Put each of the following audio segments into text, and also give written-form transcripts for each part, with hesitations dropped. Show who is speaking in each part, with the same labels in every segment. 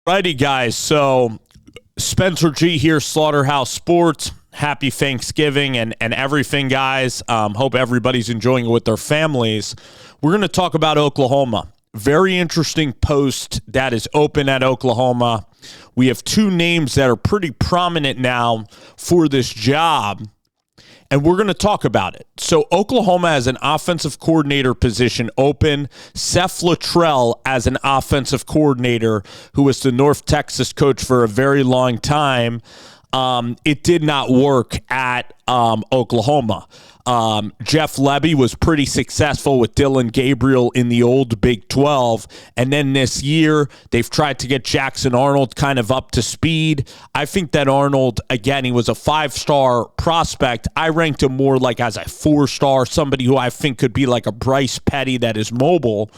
Speaker 1: Righty, guys. So Spencer G here, Slaughterhouse Sports. Happy Thanksgiving and everything, guys. Hope everybody's enjoying it with their families. We're going to talk about Oklahoma. Very interesting post that is open at Oklahoma. We have two names that are pretty prominent now for this job, and we're going to talk about it. So Oklahoma has an offensive coordinator position open. Seth Litrell as an offensive coordinator, who was the North Texas coach for a very long time. It did not work at Oklahoma. Jeff Lebby was pretty successful with Dylan Gabriel in the old Big 12. And then this year, they've tried to get Jackson Arnold kind of up to speed. I think that Arnold, again, he was a 5-star prospect. I ranked him more like as a 4-star, somebody who I think could be like a Bryce Petty that is mobile.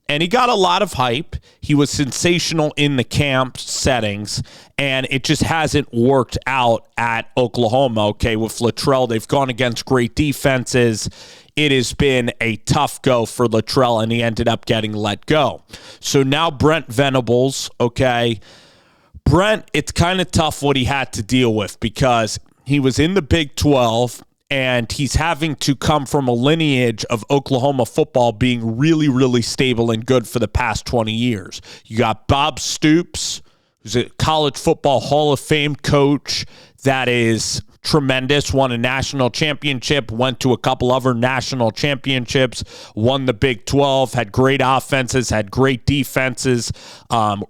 Speaker 1: And he got a lot of hype. He was sensational in the camp settings, and it just hasn't worked out at Oklahoma, okay? With Litrell, they've gone against great defenses. It has been a tough go for Litrell, and he ended up getting let go. So now Brent Venables, okay? Brent, it's kind of tough what he had to deal with because he was in the Big 12, and he's having to come from a lineage of Oklahoma football being really, really stable and good for the past 20 years. You got Bob Stoops, who's a college football Hall of Fame coach that is tremendous, won a national championship, went to a couple other national championships, won the Big 12, had great offenses, had great defenses,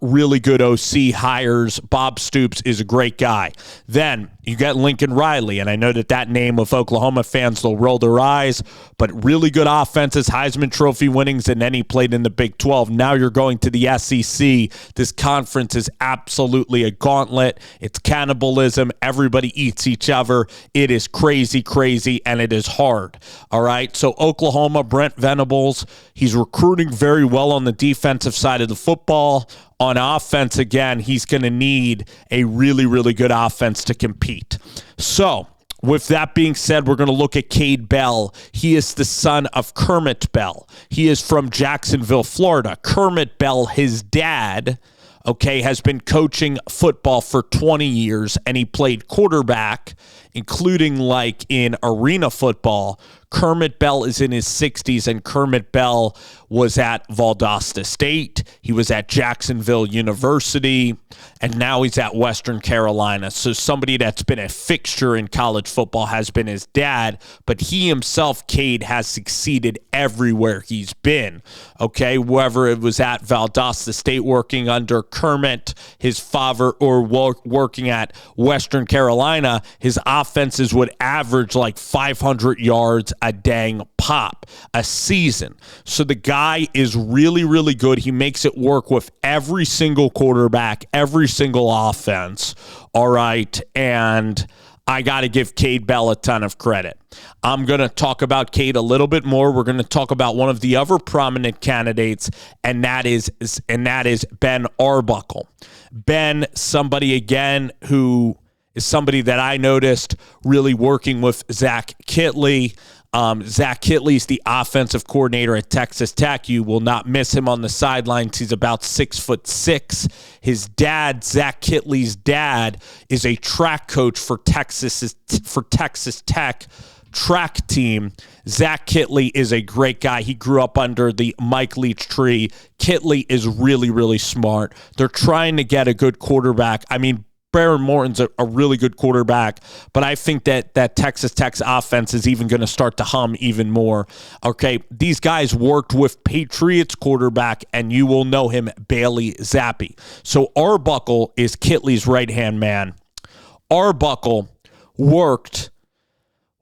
Speaker 1: really good OC hires. Bob Stoops is a great guy. Then you get Lincoln Riley, and I know that name of Oklahoma fans, they'll roll their eyes, but really good offenses, Heisman Trophy winnings, and then he played in the Big 12. Now you're going to the SEC. This conference is absolutely a gauntlet. It's cannibalism. Everybody eats each other. It is crazy, crazy, and it is hard. All right, so Oklahoma, Brent Venables, he's recruiting very well on the defensive side of the football. On offense, again, he's going to need a really, really good offense to compete. So, with that being said, we're going to look at Cade Bell. He is the son of Kermit Bell. He is from Jacksonville, Florida. Kermit Bell, his dad, okay, has been coaching football for 20 years, and he played quarterback, including like in arena football. Kermit Bell is in his 60s, and Kermit Bell was at Valdosta State. He was at Jacksonville University, and now he's at Western Carolina. So somebody that's been a fixture in college football has been his dad, but he himself, Cade, has succeeded everywhere he's been. Okay, whether it was at Valdosta State working under Kermit, his father, or working at Western Carolina, his offenses would average like 500 yards a dang pop a season. So the guy is really, really good. He makes it work with every single quarterback, every single offense. All right. And I got to give Cade Bell a ton of credit. I'm going to talk about Cade a little bit more. We're going to talk about one of the other prominent candidates, and that is Ben Arbuckle. Ben, somebody again who is somebody that I noticed really working with Zach Kittley. Zach Kittley's the offensive coordinator at Texas Tech. You will not miss him on the sidelines. He's about 6'6". His dad, Zach Kittley's dad, is a track coach for Texas Tech track team. Zach Kittley is a great guy. He grew up under the Mike Leach tree. Kittley is really, really smart. They're trying to get a good quarterback. I mean, Baron Morton's a really good quarterback, but I think that Texas Tech's offense is even going to start to hum even more. Okay, these guys worked with Patriots quarterback, and you will know him, Bailey Zappi. So Arbuckle is Kittley's right-hand man. Arbuckle worked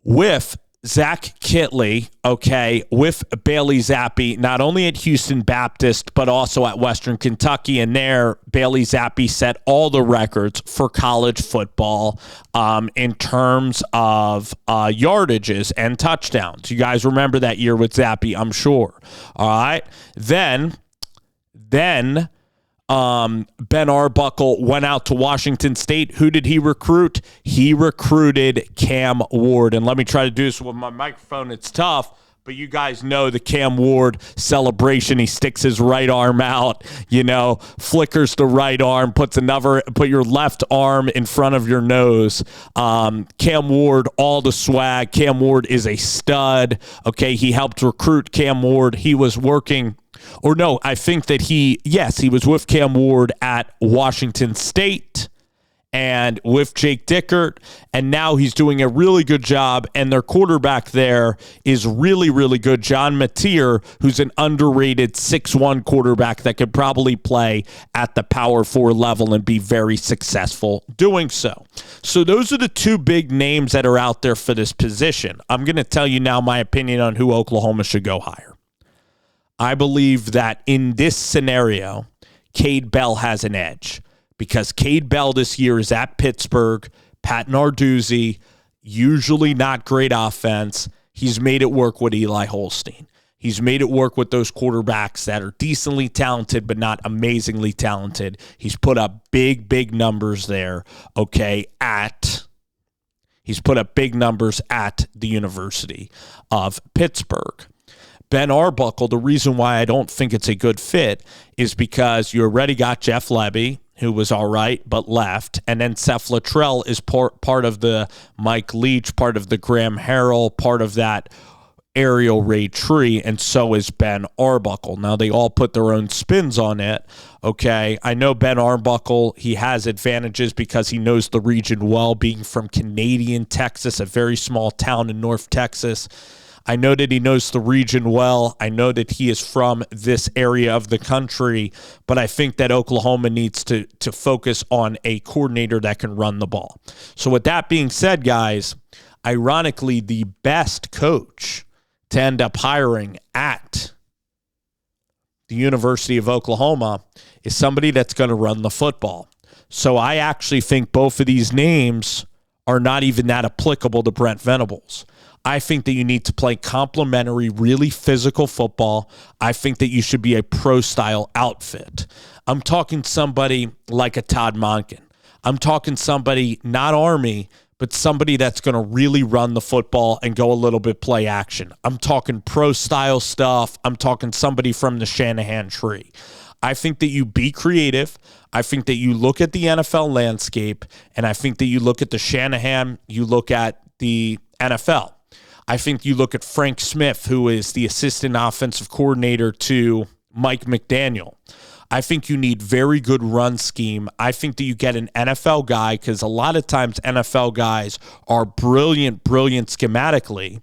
Speaker 1: with Zach Kittley, okay, with Bailey Zappi, not only at Houston Baptist, but also at Western Kentucky. And there, Bailey Zappi set all the records for college football in terms of yardages and touchdowns. You guys remember that year with Zappi, I'm sure. All right. Then Ben Arbuckle went out to Washington State. Who did he recruit? He recruited Cam Ward. And let me try to do this with my microphone. It's tough, But you guys know the Cam Ward celebration. He sticks his right arm out, flickers the right arm, put your left arm in front of your nose. Cam Ward, all the swag. Cam Ward is a stud. Okay, he helped recruit Cam Ward. He was working, or no, I think that he was with Cam Ward at Washington State and with Jake Dickert, and now he's doing a really good job, and their quarterback there is really, really good, John Mateer, who's an underrated 6'1 quarterback that could probably play at the Power 4 level and be very successful doing so. So those are the two big names that are out there for this position. I'm going to tell you now my opinion on who Oklahoma should go hire. I believe that in this scenario, Cade Bell has an edge. Because Cade Bell this year is at Pittsburgh, Pat Narduzzi, usually not great offense. He's made it work with Eli Holstein. He's made it work with those quarterbacks that are decently talented but not amazingly talented. He's put up big numbers there, okay, he's put up big numbers at the University of Pittsburgh. Ben Arbuckle, the reason why I don't think it's a good fit is because you already got Jeff Lebby, who was all right but left, and then Seth Litrell is part of the Mike Leach, part of the Graham Harrell, part of that Ariel Ray tree, and so is Ben Arbuckle. Now, they all put their own spins on it, okay? I know Ben Arbuckle, he has advantages because he knows the region well, being from Canadian Texas, a very small town in North Texas. I know that he knows the region well. I know that he is from this area of the country, but I think that Oklahoma needs to focus on a coordinator that can run the ball. So with that being said, guys, ironically, the best coach to end up hiring at the University of Oklahoma is somebody that's going to run the football. So I actually think both of these names are not even that applicable to Brent Venables. I think that you need to play complementary, really physical football. I think that you should be a pro-style outfit. I'm talking somebody like a Todd Monken. I'm talking somebody, not Army, but somebody that's going to really run the football and go a little bit play action. I'm talking pro-style stuff. I'm talking somebody from the Shanahan tree. I think that you be creative. I think that you look at the NFL landscape, and I think that you look at the Shanahan, you look at the NFL. I think you look at Frank Smith, who is the assistant offensive coordinator to Mike McDaniel. I think you need very good run scheme. I think that you get an NFL guy, because a lot of times NFL guys are brilliant schematically.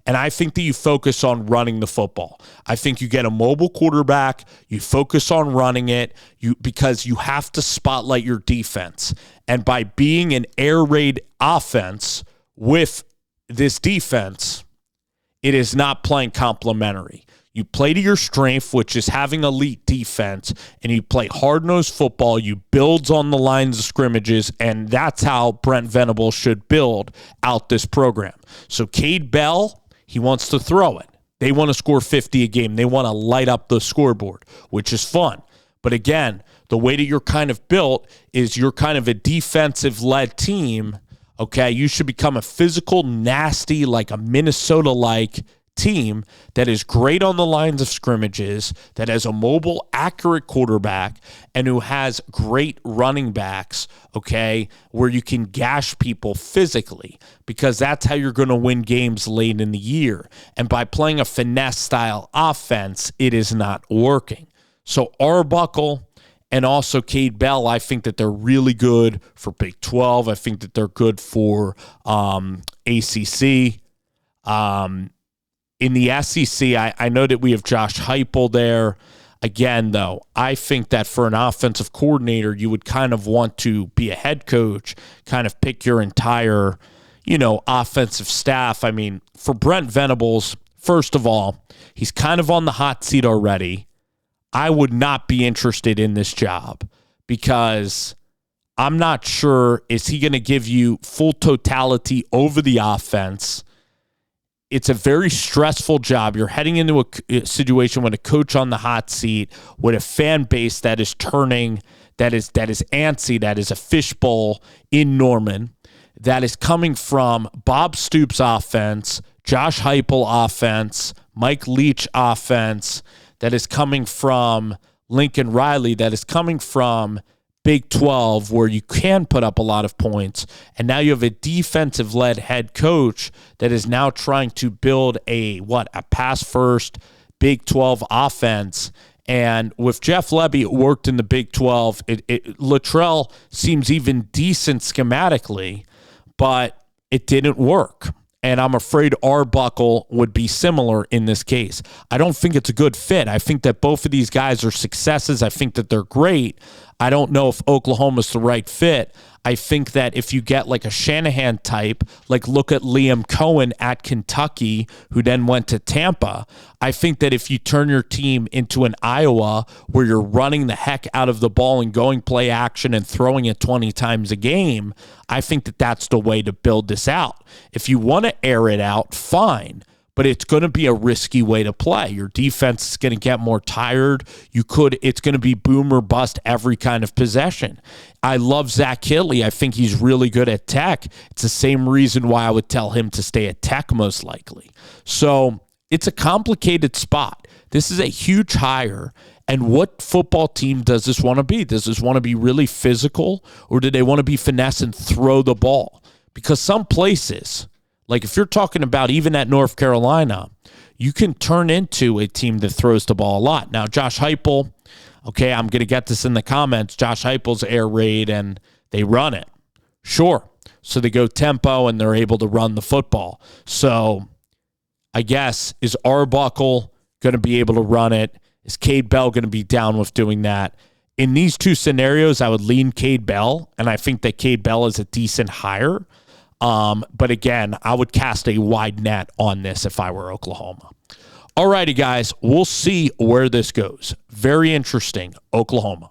Speaker 1: And I think that you focus on running the football. I think you get a mobile quarterback, you focus on running it, because you have to spotlight your defense. And by being an air raid offense with this defense, it is not playing complementary. You play to your strength, which is having elite defense, and you play hard-nosed football. You build on the lines of scrimmages, and that's how Brent Venables should build out this program. So Cade Bell, he wants to throw it. They want to score 50 a game. They want to light up the scoreboard, which is fun. But again, the way that you're kind of built is you're kind of a defensive-led team. Okay, you should become a physical, nasty, like a Minnesota-like team that is great on the lines of scrimmages, that has a mobile, accurate quarterback, and who has great running backs, okay, where you can gash people physically, because that's how you're going to win games late in the year. And by playing a finesse-style offense, it is not working. So Arbuckle and also Cade Bell, I think that they're really good for Big 12. I think that they're good for ACC. In the SEC, I know that we have Josh Heupel there. Again, though, I think that for an offensive coordinator, you would kind of want to be a head coach, kind of pick your entire, offensive staff. I mean, for Brent Venables, first of all, he's kind of on the hot seat already. I would not be interested in this job because I'm not sure, is he going to give you full totality over the offense? It's a very stressful job. You're heading into a situation with a coach on the hot seat, with a fan base that is turning, that is antsy, that is a fishbowl in Norman, that is coming from Bob Stoops' offense Josh Heupel offense, Mike Leach offense that is coming from Lincoln Riley, that is coming from Big 12, where you can put up a lot of points, and now you have a defensive-led head coach that is now trying to build a pass-first Big 12 offense. And with Jeff Lebby, it worked in the Big 12. Litrell seems even decent schematically, but it didn't work. And I'm afraid Arbuckle would be similar in this case. I don't think it's a good fit. I think that both of these guys are successes. I think that they're great. I don't know if Oklahoma's the right fit. I think that if you get like a Shanahan type, like look at Liam Cohen at Kentucky, who then went to Tampa. I think that if you turn your team into an Iowa where you're running the heck out of the ball and going play action and throwing it 20 times a game, I think that that's the way to build this out. If you want to air it out, fine. But it's going to be a risky way to play. Your defense is going to get more tired. It's going to be boom or bust every kind of possession. I love Zach Kittley. I think he's really good at Tech. It's the same reason why I would tell him to stay at Tech most likely. So it's a complicated spot. This is a huge hire. And what football team does this want to be? Does this want to be really physical, or do they want to be finesse and throw the ball? Because some places, like if you're talking about even at North Carolina, you can turn into a team that throws the ball a lot. Now, Josh Heupel, okay, I'm going to get this in the comments. Josh Heupel's air raid and they run it. Sure. So they go tempo and they're able to run the football. So I guess, is Arbuckle going to be able to run it? Is Cade Bell going to be down with doing that? In these two scenarios, I would lean Cade Bell, and I think that Cade Bell is a decent hire. But again, I would cast a wide net on this if I were Oklahoma. All righty, guys, we'll see where this goes. Very interesting, Oklahoma.